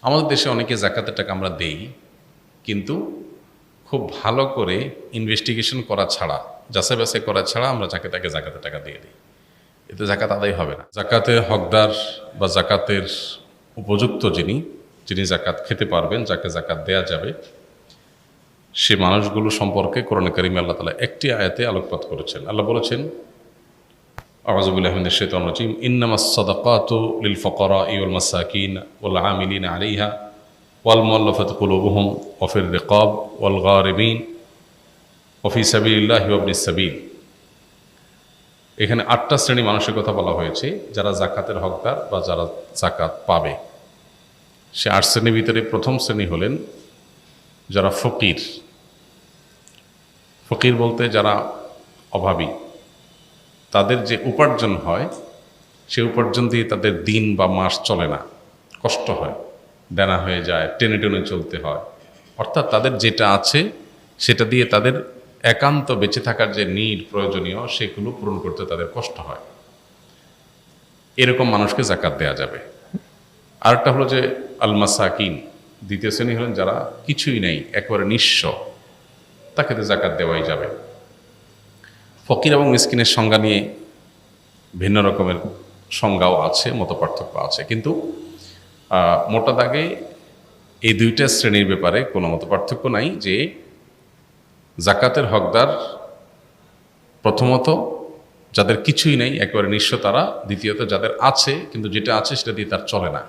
আমাদের দেশে অনেকে জাকাতের টাকা আমরা দেই, কিন্তু খুব ভালো করে ইনভেস্টিগেশন করা ছাড়া, যাচাই বাছাই করা ছাড়া আমরা যাকে তাকে জাকাতের টাকা দিয়ে দিই। এতে জাকাত আদায় হবে না। জাকাতের হকদার বা জাকাতের উপযুক্ত যিনি জাকাত খেতে পারবেন, যাকে জাকাত দেয়া যাবে, সে মানুষগুলো সম্পর্কে কোরআনে কারিমে আল্লাহ তাআলা একটি আয়াতে আলোকপাত করেছেন। আল্লাহ বলেছেন, আউযু বিল্লাহি মিনাশ শাইতানির রাজীম, ইন্নামাস সাদাকাতু লিল ফুকারাই ওয়াল মাসাকিন ওয়াল আমিলিনা আলাইহা ওয়াল মুআল্লাফাতি কুলুবুহুম ওয়া ফির রিকাব ওয়াল গারিমিন ওয়া ফি সাবিলিল্লাহি ওয়া ইবনিস সাবিল। এখানে ৮টা শ্রেণী মানুষের কথা বলা হয়েছে যারা জাকাতের হকদার বা যারা জাকাত পাবে। সে ৮ শ্রেণীর ভিতরে প্রথম শ্রেণী হলেন যারা ফকির। ফকির বলতে যারা অভাবী, তাদের যে উপার্জন হয় সে উপার্জন দিয়ে তাদের দিন বা মাস চলে না, কষ্ট হয়, দেনা হয়ে যায়, টেনে টেনে চলতে হয়। অর্থাৎ তাদের যেটা আছে সেটা দিয়ে তাদের একান্ত বেঁচে থাকার যে নিড প্রয়োজনীয় সেগুলো পূরণ করতে তাদের কষ্ট হয়। এরকম মানুষকে জাকাত দেয়া যাবে। আরেকটা হলো যে আল মাসাকিন, দ্বিতীয় শ্রেণী হলেন যারা কিছুই নেই, একেবারে নিঃস্ব, তাকে তো জাকাত দেওয়াই যাবে। ফকির এবং মিসকিনের সংজ্ঞা নিয়ে ভিন্ন রকমের সংজ্ঞাও আছে, মতপার্থক্য আছে, কিন্তু মোটা দাগে এই দুইটা শ্রেণীর ব্যাপারে কোনো মতপার্থক্য নাই যে জাকাতের হকদার প্রথমত যাদের কিছুই নেই, একেবারে নিঃস্ব তারা, দ্বিতীয়ত যাদের আছে কিন্তু যেটা আছে সেটা দিয়ে তার চলে না।